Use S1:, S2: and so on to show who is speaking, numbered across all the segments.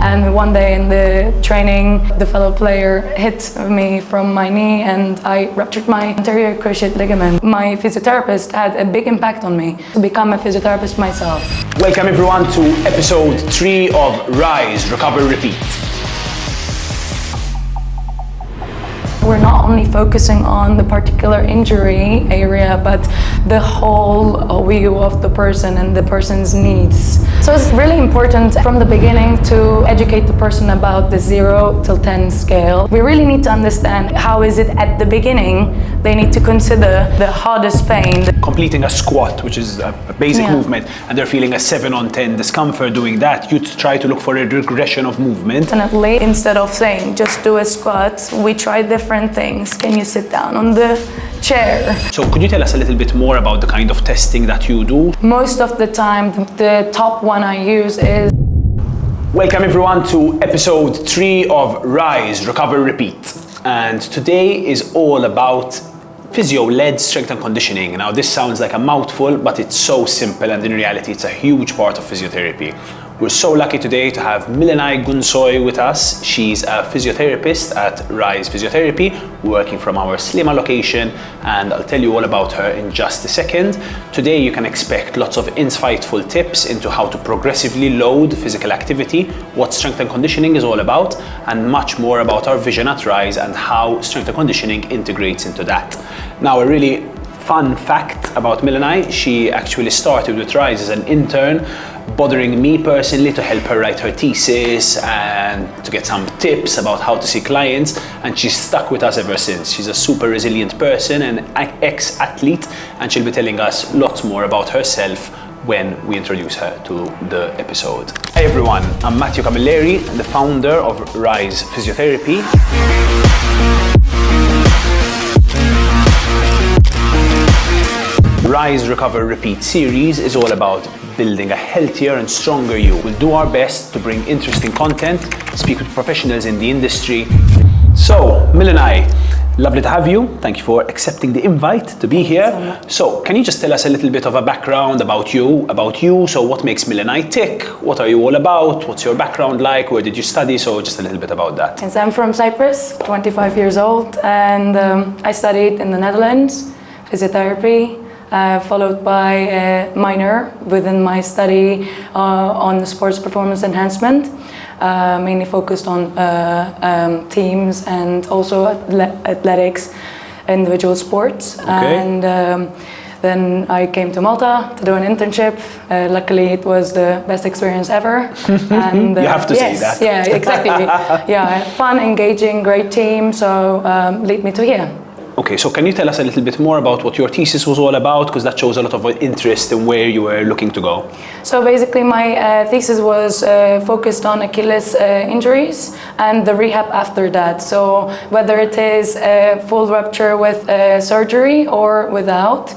S1: And one day in the training, the fellow player hit me from my knee and I ruptured my anterior cruciate ligament. My physiotherapist had a big impact on me to become a physiotherapist myself.
S2: Welcome everyone to episode 3 of Rise, Recover, Repeat.
S1: We're not only focusing on the particular injury area, but the whole view of the person and the person's needs. So it's really important from the beginning to educate the person about the 0 till 10 scale. We really need to understand how is it at the beginning they need to consider the hardest pain.
S2: Completing a squat, which is a basic movement, and they're feeling a 7 on 10 discomfort doing that, you try to look for a regression of movement.
S1: Definitely, instead of saying just do a squat, we try different things. Can you sit down on the chair?
S2: So could you tell us a little bit more about the kind of testing that you do?
S1: Most of the time, the top one I use is...
S2: Welcome everyone to episode 3 of Rise, Recover, Repeat. And today is all about physio-led strength and conditioning. Now this sounds like a mouthful, but it's so simple, and in reality it's a huge part of physiotherapy. We're so lucky today to have Milenay Günsoy with us. She's a physiotherapist at Rise Physiotherapy, working from our Slima location, and I'll tell you all about her in just a second. Today you can expect lots of insightful tips into how to progressively load physical activity, what strength and conditioning is all about, and much more about our vision at Rise and how strength and conditioning integrates into that. Now, a really fun fact about Milenay: she actually started with Rise as an intern, bothering me personally to help her write her thesis and to get some tips about how to see clients, and she's stuck with us ever since. She's a super resilient person, an ex-athlete, and she'll be telling us lots more about herself when we introduce her to the episode. Hey everyone, I'm Matthew Camilleri, the founder of Rise Physiotherapy. Rise, Recover, Repeat series is all about building a healthier and stronger you. We'll do our best to bring interesting content, speak with professionals in the industry. So, Milenay, lovely to have you. Thank you for accepting the invite to be here. So, can you just tell us a little bit of a background about you? So, what makes Milenay tick? What are you all about? What's your background like? Where did you study? So, just a little bit about that.
S1: Since I'm from Cyprus, 25 years old, and I studied in the Netherlands, physiotherapy. Followed by a minor within my study on sports performance enhancement, mainly focused on teams and also athletics, individual sports.
S2: Okay.
S1: And then I came to Malta to do an internship. Luckily, it was the best experience ever. And,
S2: you have to say that.
S1: Yeah, exactly. Yeah, fun, engaging, great team. So lead me to here.
S2: Okay, so can you tell us a little bit more about what your thesis was all about? Because that shows a lot of interest in where you were looking to go.
S1: So basically my thesis was focused on Achilles injuries and the rehab after that. So whether it is a full rupture with surgery or without,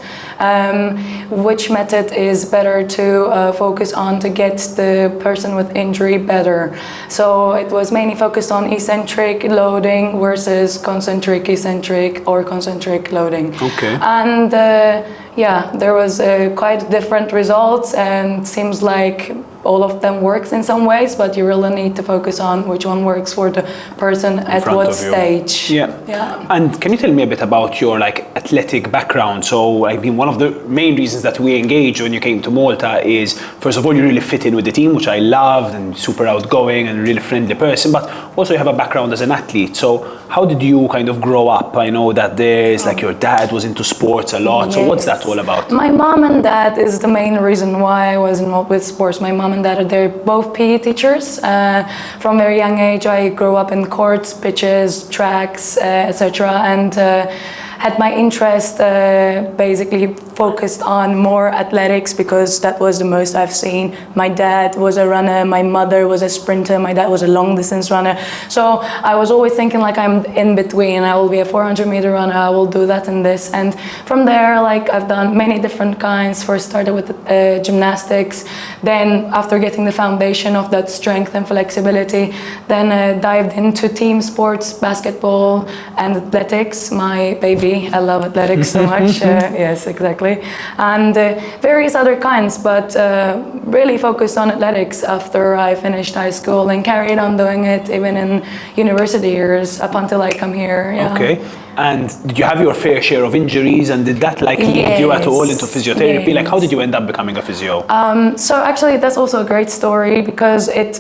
S1: which method is better to focus on to get the person with injury better. So it was mainly focused on eccentric loading versus concentric eccentric or concentric loading.
S2: Okay.
S1: And yeah, there was quite different results, and seems like all of them works in some ways, but you really need to focus on which one works for the person at what stage.
S2: Yeah. And can you tell me a bit about your athletic background? So I mean, one of the main reasons that we engaged when you came to Malta is, first of all, you really fit in with the team, which I loved, and super outgoing and a really friendly person, but also you have a background as an athlete. So how did you kind of grow up? I know that there's your dad was into sports a lot. Yes. So what's that all about?
S1: My mom and dad is the main reason why I was involved with sports. My mom and dad, they're both PE teachers. From a very young age, I grew up in courts, pitches, tracks, etc. And had my interest basically focused on more athletics because that was the most I've seen. My dad was a runner, my mother was a sprinter, my dad was a long distance runner. So I was always thinking I'm in between. I will be a 400-meter runner, I will do that and this. And from there, I've done many different kinds. First started with gymnastics, then after getting the foundation of that strength and flexibility, then dived into team sports, basketball and athletics. My baby rugby. I love athletics so much. Yes, exactly. And various other kinds, but really focused on athletics after I finished high school and carried on doing it even in university years up until I come here. Yeah.
S2: Okay. And did you have your fair share of injuries, and did that like lead you at all into physiotherapy?
S1: Yes.
S2: Like, how did you end up becoming a physio?
S1: So actually, that's also a great story because it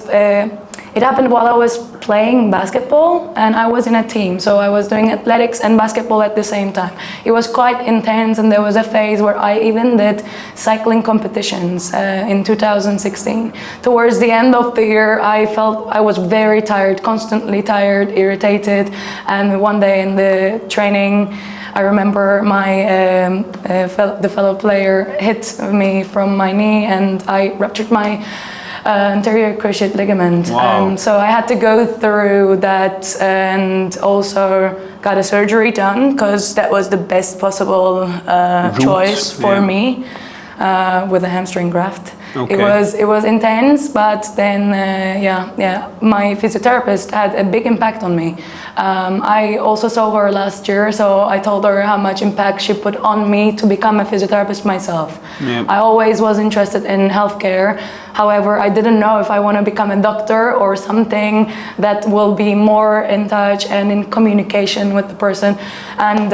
S1: happened while I was playing basketball and I was in a team. So I was doing athletics and basketball at the same time. It was quite intense, and there was a phase where I even did cycling competitions in 2016. Towards the end of the year, I felt I was very tired, constantly tired, irritated. And one day in the training, I remember the fellow player hit me from my knee and I ruptured my anterior cruciate ligament.
S2: Wow.
S1: So I had to go through that and also got a surgery done because that was the best possible choice for me with a hamstring graft.
S2: Okay.
S1: It was intense, but then my physiotherapist had a big impact on me. I also saw her last year, so I told her how much impact she put on me to become a physiotherapist myself.
S2: Yeah.
S1: I always was interested in healthcare. However, I didn't know if I want to become a doctor or something that will be more in touch and in communication with the person. And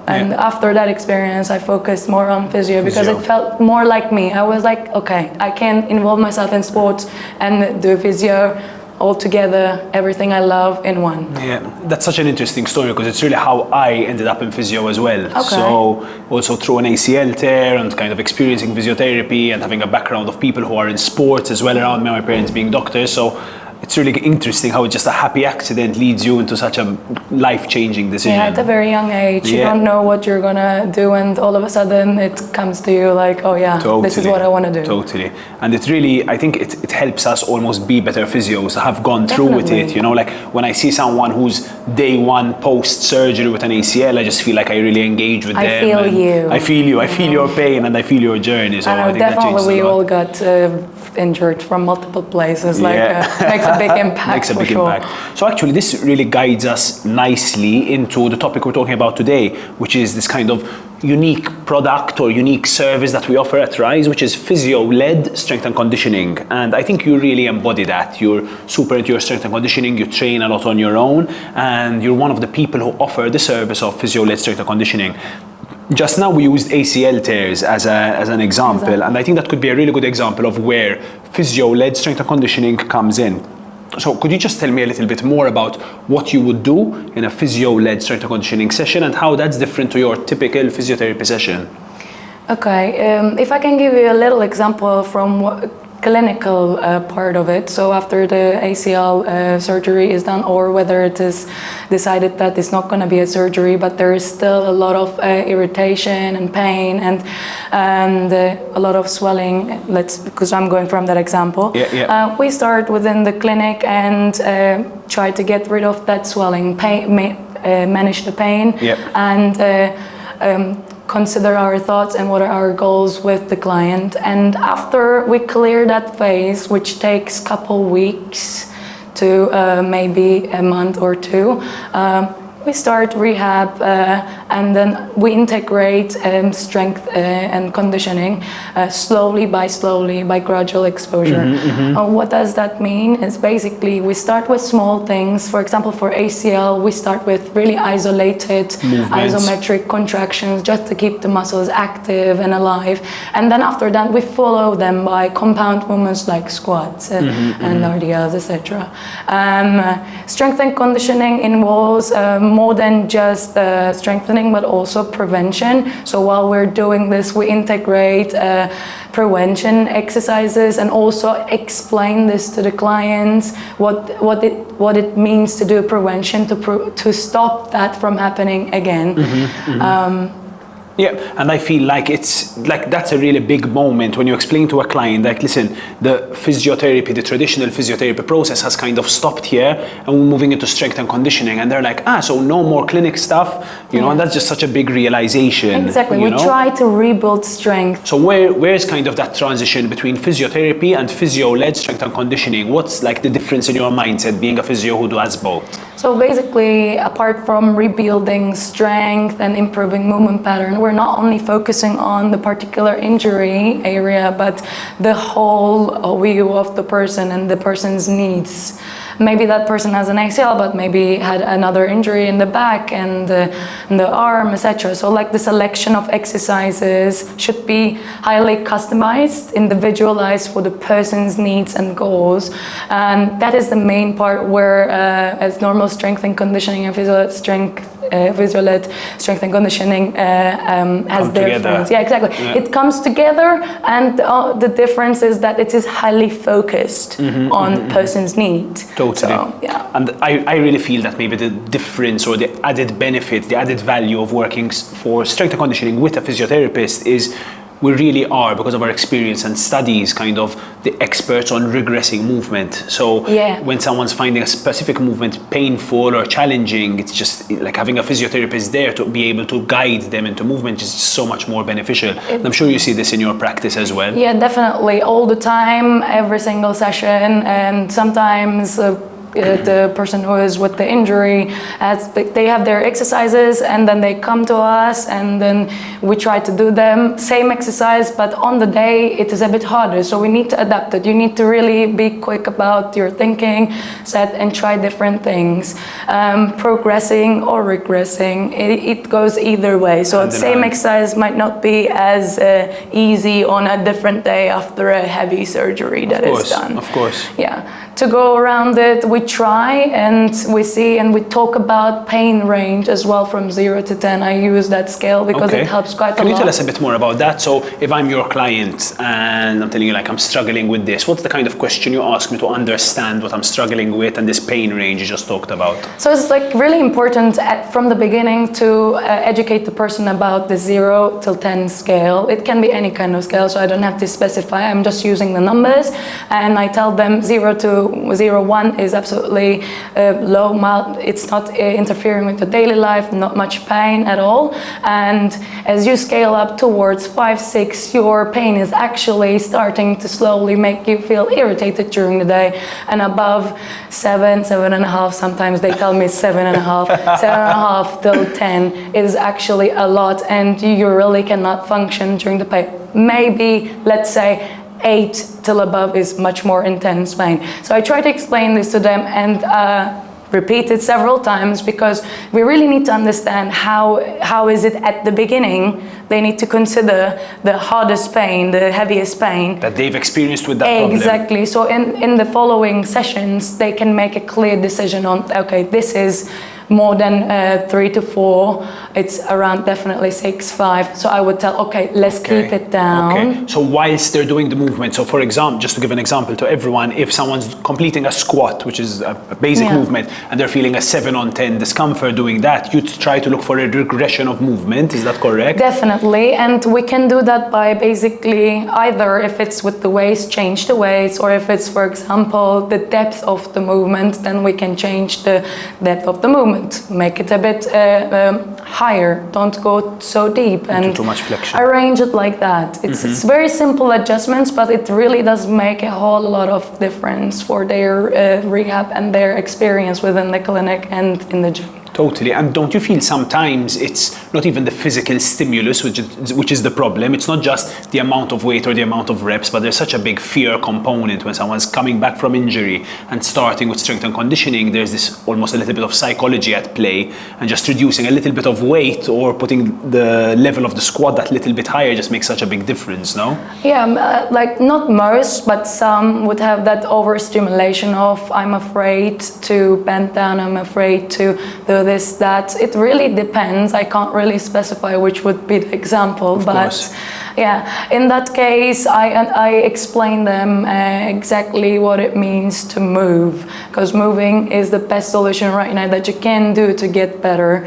S1: And after that experience, I focused more on physio because it felt more like me. I was like, okay, I can involve myself in sports and do physio all together, everything I love in one.
S2: Yeah, that's such an interesting story because it's really how I ended up in physio as well.
S1: Okay.
S2: So also through an ACL tear and kind of experiencing physiotherapy and having a background of people who are in sports as well around me, my parents being doctors. So it's really interesting how just a happy accident leads you into such a life-changing decision.
S1: Yeah, at a very young age, you don't know what you're gonna do, and all of a sudden it comes to you like, oh yeah, this is what I want to do.
S2: Totally. And it really, I think it helps us almost be better physios, have gone through with it. You know, like when I see someone who's day one post-surgery with an ACL, I just feel like I really engage with them.
S1: I feel you.
S2: I feel you. I feel your pain and I feel your journey. So
S1: I know,
S2: think that
S1: definitely we
S2: changes a lot.
S1: all got injured from multiple places. Makes a big impact.
S2: Makes a big impact. So actually this really guides us nicely into the topic we're talking about today, which is this kind of unique product or unique service that we offer at Rise, which is physio-led strength and conditioning. And I think you really embody that. You're super into your strength and conditioning, you train a lot on your own, and you're one of the people who offer the service of physio-led strength and conditioning. Just now we used ACL tears as an example, and I think that could be a really good example of where physio-led strength and conditioning comes in. So could you just tell me a little bit more about what you would do in a physio-led strength and conditioning session and how that's different to your typical physiotherapy session?
S1: Okay, if I can give you a little example from clinical part of it. So after the ACL surgery is done, or whether it is decided that it's not going to be a surgery, but there is still a lot of irritation and pain and a lot of swelling. Because I'm going from that example. We start within the clinic and try to get rid of that swelling, manage the pain, and consider our thoughts and what are our goals with the client. And after we clear that phase, which takes a couple weeks to maybe a month or two, we start rehab and then we integrate strength and conditioning slowly by gradual exposure. What does that mean? Is basically we start with small things. For example, for ACL, we start with really isolated isometric contractions just to keep the muscles active and alive. And then after that, we follow them by compound movements like squats and RDLs, etc. Strength and conditioning involves more than just strengthening, but also prevention. So while we're doing this, we integrate prevention exercises and also explain this to the clients, what it means to do prevention to stop that from happening again. Yeah,
S2: and I feel like it's like that's a really big moment when you explain to a client, like, listen, the physiotherapy, the traditional physiotherapy process has kind of stopped here and we're moving into strength and conditioning, and they're like, so no more clinic stuff, you know, and that's just such a big realization.
S1: Exactly, we try to rebuild strength.
S2: So where's kind of that transition between physiotherapy and physio-led strength and conditioning? What's like the difference in your mindset being a physio who does both?
S1: So basically, apart from rebuilding strength and improving movement pattern, we're not only focusing on the particular injury area, but the whole view of the person and the person's needs. Maybe that person has an ACL, but maybe had another injury in the back and the arm, etc. So like the selection of exercises should be highly customized, individualized for the person's needs and goals. And that is the main part where as normal strength and conditioning and physio-led strength and conditioning has difference. Yeah, exactly. Yeah. It comes together, and the difference is that it is highly focused on person's need.
S2: Totally.
S1: So, yeah.
S2: And I really feel that maybe the difference or the added benefit, the added value of working for strength and conditioning with a physiotherapist is we really are, because of our experience and studies, kind of the experts on regressing movement. So when someone's finding a specific movement painful or challenging, it's just like having a physiotherapist there to be able to guide them into movement is just so much more beneficial. And I'm sure you see this in your practice as well.
S1: Yeah, definitely. All the time, every single session, and sometimes the person who is with the injury, they have their exercises and then they come to us and then we try to do them, same exercise, but on the day it is a bit harder. So we need to adapt it. You need to really be quick about your thinking, set and try different things. Progressing or regressing, it goes either way. So the same exercise might not be as easy on a different day after a heavy surgery that is done.
S2: Of course.
S1: Yeah. To go around it, we try and we see and we talk about pain range as well from 0 to 10. I use that scale because it helps quite a lot.
S2: Can you tell us a bit more about that? So if I'm your client and I'm telling you like I'm struggling with this, what's the kind of question you ask me to understand what I'm struggling with and this pain range you just talked about?
S1: So it's like really important from the beginning to educate the person about the 0 till 10 scale. It can be any kind of scale, so I don't have to specify. I'm just using the numbers and I tell them 0 to 0-1 is absolutely low, mild. It's not interfering with the daily life, not much pain at all. And as you scale up towards 5-6, your pain is actually starting to slowly make you feel irritated during the day. And above 7, 7.5, sometimes they tell me 7.5, 7.5 till 10 is actually a lot, and you really cannot function during the pain. Maybe, let's say, 8 till above is much more intense pain. So I try to explain this to them and repeat it several times, because we really need to understand how is it at the beginning. They need to consider the hardest pain, the heaviest pain
S2: that they've experienced with that problem.
S1: Exactly. So in the following sessions, they can make a clear decision on, okay, this is more than 3 to 4, it's around definitely 6, 5. So I would tell, okay, let's keep it down.
S2: Okay. So whilst they're doing the movement, so for example, just to give an example to everyone, if someone's completing a squat, which is a basic movement, and they're feeling a 7 on 10 discomfort doing that, you try to look for a regression of movement. Is that correct?
S1: Definitely. And we can do that by basically either, if it's with the weights, change the weights, or if it's, for example, the depth of the movement, then we can change the depth of the movement. Make it a bit higher. Don't go so deep and
S2: too much flexion.
S1: Arrange it like that. It's very simple adjustments, but it really does make a whole lot of difference for their rehab and their experience within the clinic and in the gym.
S2: Totally. And don't you feel sometimes it's not even the physical stimulus, which is the problem? It's not just the amount of weight or the amount of reps, but there's such a big fear component when someone's coming back from injury and starting with strength and conditioning. There's this almost a little bit of psychology at play, and just reducing a little bit of weight or putting the level of the squat that little bit higher just makes such a big difference, no?
S1: Yeah, like not most, but some would have that overstimulation of, I'm afraid to bend down, I'm afraid to do this, that. It really depends. I can't really specify which would be the example, but yeah, in that case, I explain them exactly what it means to move, because moving is the best solution right now that you can do to get better.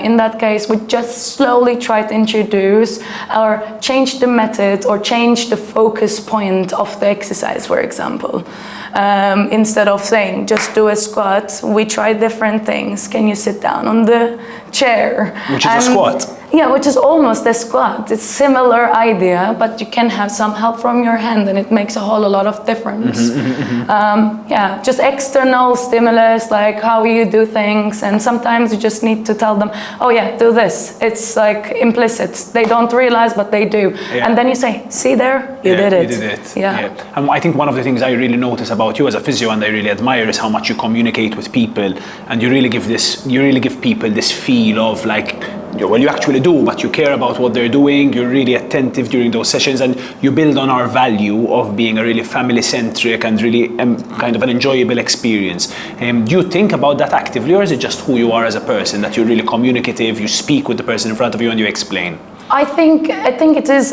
S1: In that case, we just slowly try to introduce or change the method or change the focus point of the exercise, for example. Instead of saying just do a squat, we try different things. Can you sit down on the chair?
S2: Which is a squat.
S1: Yeah, which is almost a squat. It's similar idea, but you can have some help from your hand, and it makes a whole lot of difference. Yeah, just external stimulus, like how you do things, and sometimes you just need to tell them, oh yeah, do this. It's like implicit. They don't realize, but they do.
S2: Yeah.
S1: And then you say, see there, you did it.
S2: You did it.
S1: Yeah.
S2: I think one of the things I really notice about you as a physio, and I really admire, is how much you communicate with people, and you really give people this feel of like, well, you actually do, but you care about what they're doing. You're really attentive during those sessions, and you build on our value of being a really family-centric and really kind of an enjoyable experience. Do you think about that actively, or is it just who you are as a person, that you're really communicative, you speak with the person in front of you and you explain?
S1: I think it is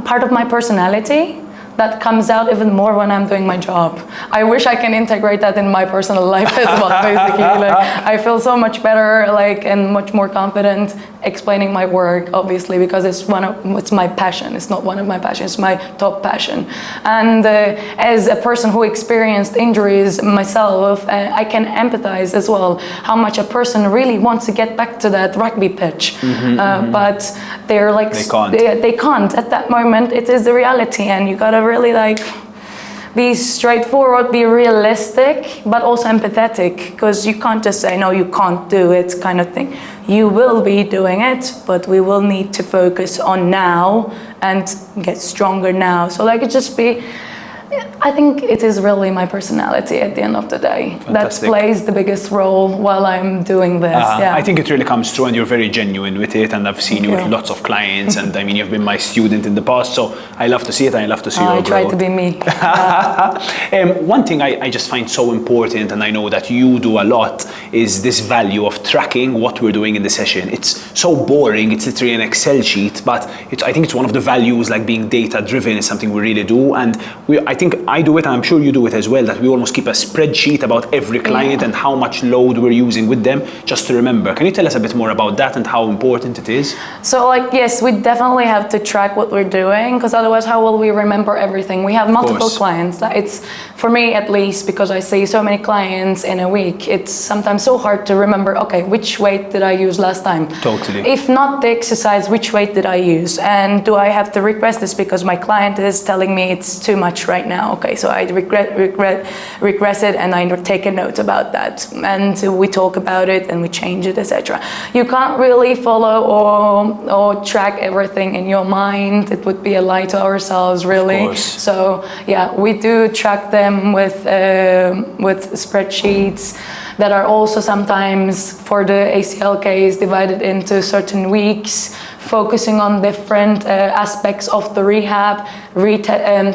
S1: part of my personality that comes out even more when I'm doing my job. I wish I can integrate that in my personal life as well, basically. Like, I feel so much better, like, and much more confident explaining my work, obviously, because it's my passion. It's not one of my passions, it's my top passion. And as a person who experienced injuries myself, I can empathize as well how much a person really wants to get back to that rugby pitch. But they're like, they can't. At that moment, it is the reality, and you gotta really like be straightforward, be realistic, but also empathetic, because you can't just say, no, you can't do it, kind of thing. You will be doing it, but we will need to focus on now and get stronger now. So like, it just be, I think it is really my personality at the end of the day.
S2: Fantastic.
S1: That plays the biggest role while I'm doing this. Yeah.
S2: I think it really comes through, and you're very genuine with it, and I've seen you with lots of clients, and I mean, you've been my student in the past, so I love to see it, and I love to see your growth.
S1: I try to be me.
S2: One thing I just find so important, and I know that you do a lot, is this value of tracking what we're doing in the session. It's so boring, it's literally an Excel sheet, but I think it's one of the values, like being data driven is something we really do, and I think I do it, and I'm sure you do it as well, that we almost keep a spreadsheet about every client and how much load we're using with them, just to remember. Can you tell us a bit more about that and how important it is?
S1: So like, yes, we definitely have to track what we're doing, because otherwise how will we remember everything? We have multiple clients. It's, for me at least, because I see so many clients in a week, it's sometimes so hard to remember, okay, which weight did I use last time?
S2: Totally.
S1: If not the exercise, which weight did I use? And do I have to request this because my client is telling me it's too much right now? Okay, so I regress it, and I take a note about that, and we talk about it and we change it, etc. You can't really follow or track everything in your mind. It would be a lie to ourselves, really.
S2: Of course.
S1: So yeah, we do track them with spreadsheets that are also sometimes, for the ACL case, divided into certain weeks, focusing on different aspects of the rehab,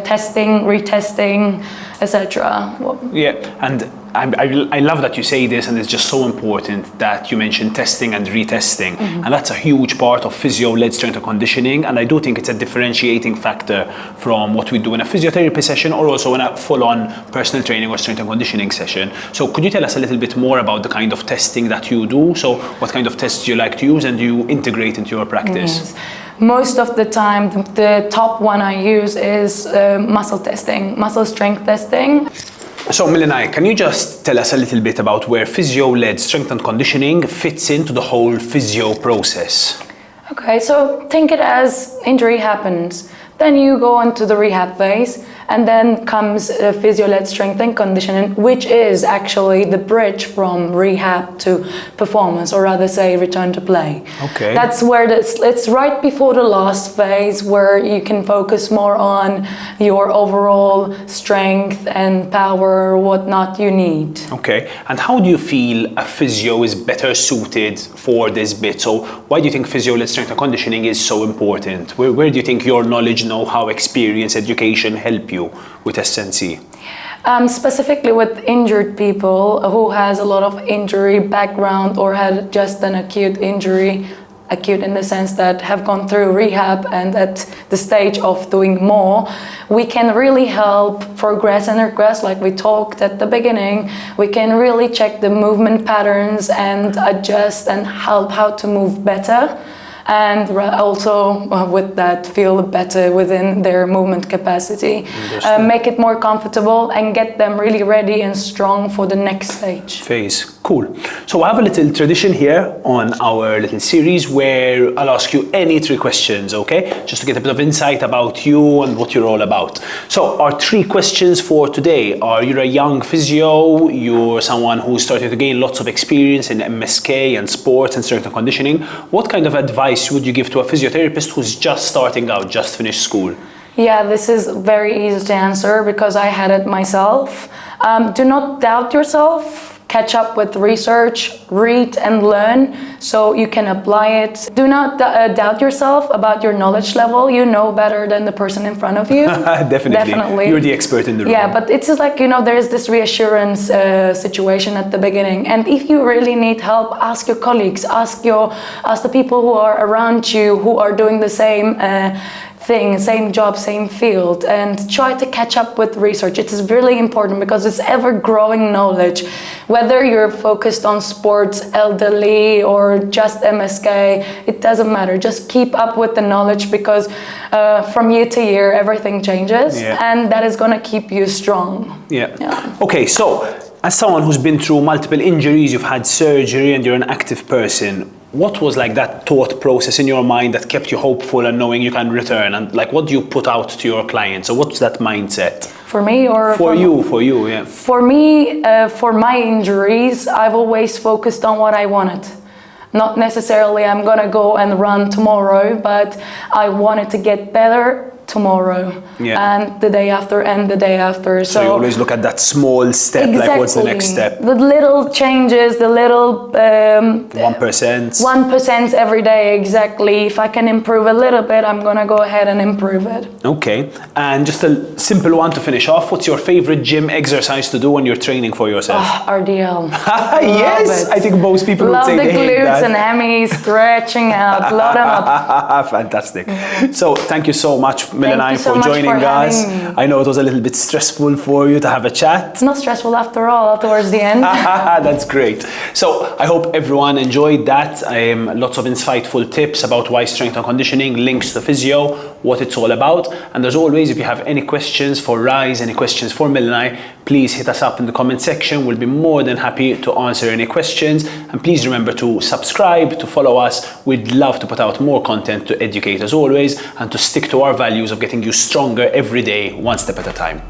S1: testing, retesting, etc.
S2: Yeah, and I love that you say this, and it's just so important that you mentioned testing and retesting, and that's a huge part of physio-led strength and conditioning, and I do think it's a differentiating factor from what we do in a physiotherapy session, or also in a full-on personal training or strength and conditioning session. So could you tell us a little bit more about the kind of testing that you do? So what kind of tests you like to use and you integrate into your practice?
S1: Yes. Most of the time, the top one I use is muscle testing, muscle strength testing.
S2: So Milenay, can you just tell us a little bit about where physio-led strength and conditioning fits into the whole physio process?
S1: Okay, so think it as injury happens. Then you go into the rehab phase, and then comes physio-led strength and conditioning, which is actually the bridge from rehab to performance, or rather say return to play.
S2: Okay.
S1: That's where it's right before the last phase, where you can focus more on your overall strength and power, whatnot you need.
S2: Okay, and how do you feel a physio is better suited for this bit? So why do you think physio-led strength and conditioning is so important? Where do you think your knowledge, know-how, experience, education help you with S&C?
S1: Specifically with injured people who has a lot of injury background or had just an acute injury, acute in the sense that have gone through rehab and at the stage of doing more, we can really help progress and regress, like we talked at the beginning. We can really check the movement patterns and adjust and help how to move better. And also with that feel better within their movement capacity, make it more comfortable and get them really ready and strong for the next stage.
S2: Phase. Cool. So I have a little tradition here on our little series where I'll ask you any 3 questions, okay? Just to get a bit of insight about you and what you're all about. So our 3 questions for today are: you're a young physio, you're someone who's starting to gain lots of experience in MSK and sports and strength and conditioning. What kind of advice would you give to a physiotherapist who's just starting out, just finished school?
S1: Yeah, this is very easy to answer because I had it myself. Do not doubt yourself. Catch up with research, read and learn so you can apply it. Do not doubt yourself about your knowledge level. You know better than the person in front of you.
S2: Definitely. You're the expert in the room.
S1: Yeah, but it's just like, there is this reassurance situation at the beginning. And if you really need help, ask your colleagues, ask the people who are around you, who are doing the same thing, same job, same field, and try to catch up with research. It is really important because it's ever-growing knowledge. Whether you're focused on sports, elderly, or just MSK, it doesn't matter. Just keep up with the knowledge because from year to year, everything changes, and that is going to keep you strong.
S2: Yeah. Okay, so as someone who's been through multiple injuries, you've had surgery, and you're an active person, what was like that thought process in your mind that kept you hopeful and knowing you can return? And like, what do you put out to your clients? So what's that mindset?
S1: For me or
S2: for you, yeah.
S1: For me, for my injuries, I've always focused on what I wanted. Not necessarily I'm gonna go and run tomorrow, but I wanted to get better tomorrow and the day after and the day after.
S2: So you always look at that small step, like what's the next step?
S1: The little changes, the little
S2: 1%.
S1: 1% every day, exactly. If I can improve a little bit, I'm gonna go ahead and improve it.
S2: Okay, and just a simple one to finish off. What's your favorite gym exercise to do when you're training for yourself?
S1: RDL.
S2: Yes, I think most people would say they hate that.
S1: Love the glutes and hammies, stretching out, load them up.
S2: Fantastic. So thank you so much, Milenay, for joining us. I know it was a little bit stressful for you to have a chat.
S1: It's not stressful after all, towards the end.
S2: That's great. So I hope everyone enjoyed that. Lots of insightful tips about why strength and conditioning, links to physio, what it's all about. And as always, if you have any questions for Rise, any questions for Milenay, please hit us up in the comment section. We'll be more than happy to answer any questions. And please remember to subscribe, to follow us. We'd love to put out more content to educate as always and to stick to our values of getting you stronger every day, one step at a time.